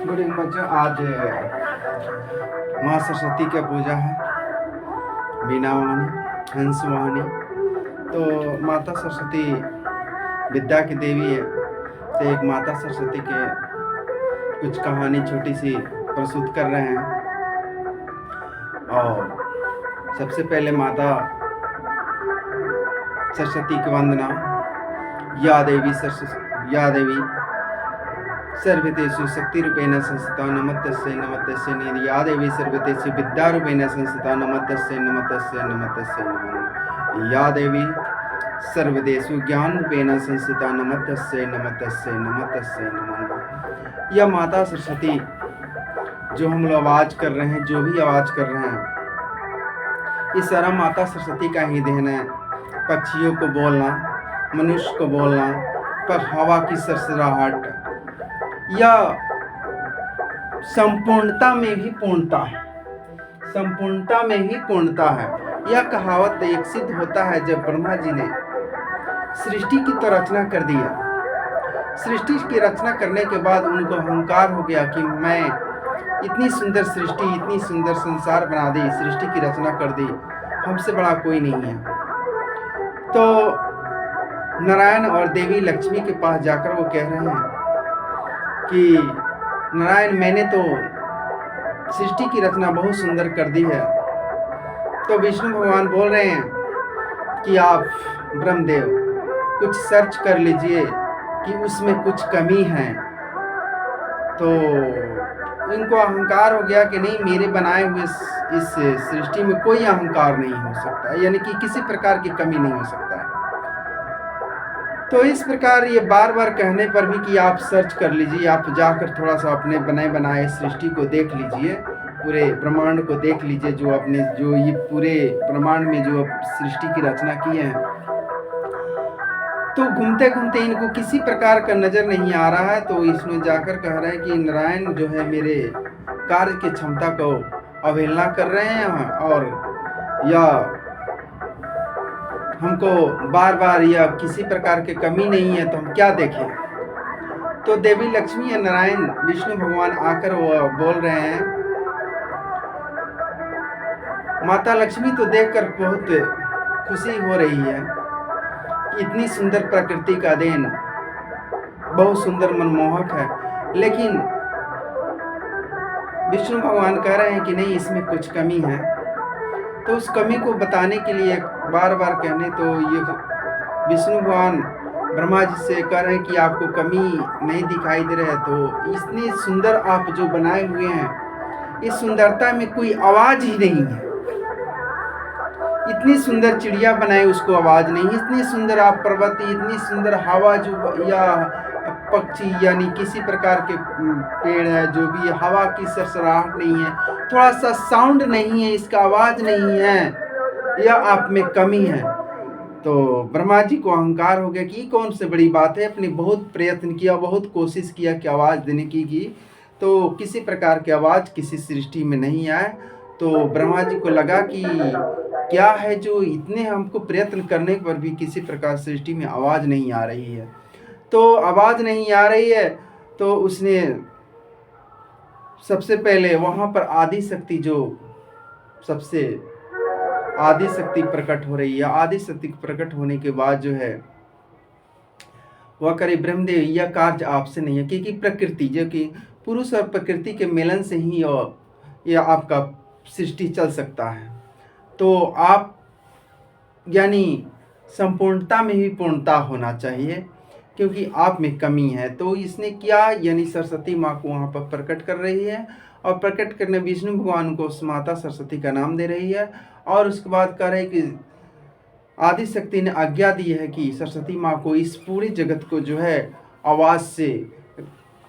Good evening बच्चों। आज माँ सरस्वती की पूजा है। बीना वाहनी, हंस वाहनी। तो माता सरस्वती विद्या की देवी है। तो एक माता सरस्वती के कुछ कहानी छोटी सी प्रस्तुत कर रहे हैं। और सबसे पहले माता सरस्वती की वंदना। या देवी सर्वतेषु शक्तिरूपेण संस्थिता नमस्तस्यै नमस्तस्यै। या देवी सर्वतेषु विद्यारूपेण संस्थिता नमस्तस्यै नमस्तस्यै नमस्तस्यै नमः। या देवी सर्वदेषु ज्ञानरूपेण संस्थिता नमस्तस्यै नमस्तस्यै नमस्तस्यै नमः। यह माता सरस्वती जो हम लोग आवाज कर रहे हैं, जो भी आवाज कर रहे हैं, ये सारा माता सरस्वती का ही देन है। पक्षियों को बोलना, मनुष्य को बोलना, पर हवा की सरसराहट, यह संपूर्णता में भी पूर्णता है। संपूर्णता में ही पूर्णता है। यह कहावत एक सिद्ध होता है जब ब्रह्मा जी ने सृष्टि की तो रचना कर दिया। सृष्टि की रचना करने के बाद उनको अहंकार हो गया कि मैं इतनी सुंदर सृष्टि, इतनी सुंदर संसार बना दी, सृष्टि की रचना कर दी, हमसे बड़ा कोई नहीं है। तो नारायण और देवी लक्ष्मी के पास जाकर वो कह रहे हैं कि नारायण, मैंने तो सृष्टि की रचना बहुत सुंदर कर दी है। तो विष्णु भगवान बोल रहे हैं कि आप ब्रह्मदेव कुछ सर्च कर लीजिए कि उसमें कुछ कमी है। तो इनको अहंकार हो गया कि नहीं, मेरे बनाए हुए इस सृष्टि में कोई अहंकार नहीं हो सकता, यानी कि किसी प्रकार की कमी नहीं हो सकता है। तो इस प्रकार ये बार बार कहने पर भी कि आप सर्च कर लीजिए, आप जाकर थोड़ा सा अपने बनाए सृष्टि को देख लीजिए, पूरे ब्रह्मांड को देख लीजिए, जो ये पूरे ब्रह्मांड में जो सृष्टि की रचना की है। तो घूमते घूमते इनको किसी प्रकार का नजर नहीं आ रहा है। तो इसमें जाकर कह रहे हैं कि नारायण जो है मेरे कार्य की क्षमता को अवहेलना कर रहे हैं, और या हमको बार बार या किसी प्रकार की कमी नहीं है, तो हम क्या देखें। तो देवी लक्ष्मी या नारायण विष्णु भगवान आकर वो बोल रहे हैं, माता लक्ष्मी तो देखकर बहुत खुशी हो रही है कि इतनी सुंदर प्रकृति का देन बहुत सुंदर मनमोहक है, लेकिन विष्णु भगवान कह रहे हैं कि नहीं, इसमें कुछ कमी है। तो उस कमी को बताने के लिए बार बार कहने, तो ये विष्णु भगवान ब्रह्मा जी से कह रहे हैं कि आपको कमी नहीं दिखाई दे रहा है। तो इतनी सुंदर आप जो बनाए हुए हैं, इस सुंदरता में कोई आवाज ही नहीं है। इतनी सुंदर चिड़िया बनाए, उसको आवाज नहीं। इतनी सुंदर आप पर्वत, इतनी सुंदर हवा जो या पक्षी, यानी किसी प्रकार के पेड़ है, जो भी हवा की सरसराहट नहीं है, थोड़ा सा साउंड नहीं है, इसका आवाज नहीं है, यह आप में कमी है। तो ब्रह्मा जी को अहंकार हो गया कि कौन सी बड़ी बात है। अपने बहुत प्रयत्न किया, बहुत कोशिश किया कि आवाज देने की, तो किसी प्रकार की आवाज किसी सृष्टि में नहीं आए। तो ब्रह्मा जी को लगा कि क्या है जो इतने हमको प्रयत्न करने पर भी किसी प्रकार सृष्टि में आवाज नहीं आ रही है। तो आवाज नहीं आ रही है, तो उसने सबसे पहले वहां पर आदि शक्ति, जो सबसे आदि शक्ति प्रकट हो रही है, आदि शक्ति प्रकट होने के बाद जो है वह करे, ब्रह्मदेव यह कार्य आपसे नहीं है, क्योंकि प्रकृति, जो कि पुरुष और प्रकृति के मिलन से ही यह आपका सृष्टि चल सकता है। तो आप यानी संपूर्णता में ही पूर्णता होना चाहिए, क्योंकि आप में कमी है। तो इसने क्या, यानी सरस्वती माँ को वहाँ पर प्रकट कर रही है, और प्रकट करने विष्णु भगवान को उस माता सरस्वती का नाम दे रही है। और उसके बाद कह रहे कि आदि शक्ति ने आज्ञा दी है कि सरस्वती माँ को इस पूरे जगत को जो है आवाज़ से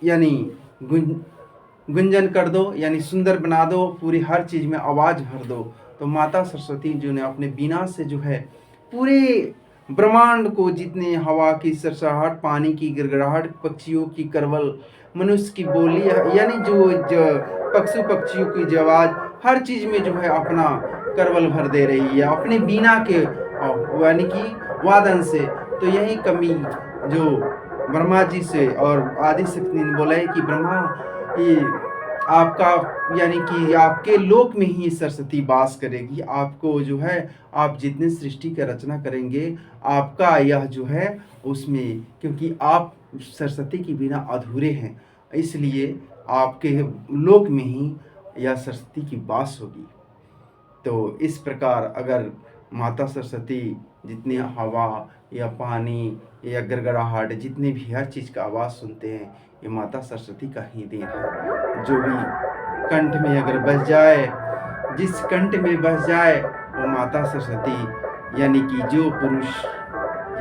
यानी गुंजन कर दो, यानी सुंदर बना दो, पूरी हर चीज़ में आवाज़ भर दो। तो माता सरस्वती जो ने अपने बीना से जो है पूरे ब्रह्मांड को, जितने हवा की सरसराहट, पानी की गिड़गिड़ाहट, पक्षियों की करवल, मनुष्य की बोली, यानी जो पक्षियों की जो आवाज़, हर चीज़ में जो है अपना करवल भर दे रही है अपने बीना के यानी कि वादन से। तो यही कमी जो ब्रह्मा जी से और आदि शक्ति ने बोला है कि ब्रह्मा ये आपका यानी कि आपके लोक में ही सरस्वती वास करेगी। आपको जो है आप जितने सृष्टि का रचना करेंगे, आपका यह जो है उसमें, क्योंकि आप सरस्वती के बिना अधूरे हैं, इसलिए आपके लोक में ही यह सरस्वती की वास होगी। तो इस प्रकार अगर माता सरस्वती जितनी हवा या पानी या गड़गड़ाहट, जितने भी हर चीज़ का आवाज़ सुनते हैं, ये माता सरस्वती का ही देन है। जो भी कंठ में अगर बस जाए, जिस कंठ में बस जाए वो माता सरस्वती, यानी कि जो पुरुष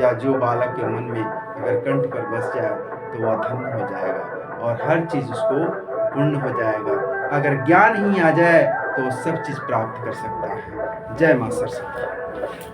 या जो बालक के मन में अगर कंठ पर बस जाए तो वह धन्य हो जाएगा और हर चीज़ उसको पूर्ण हो जाएगा। अगर ज्ञान ही आ जाए तो सब चीज़ प्राप्त कर सकता है। जय माँ सरस्वती।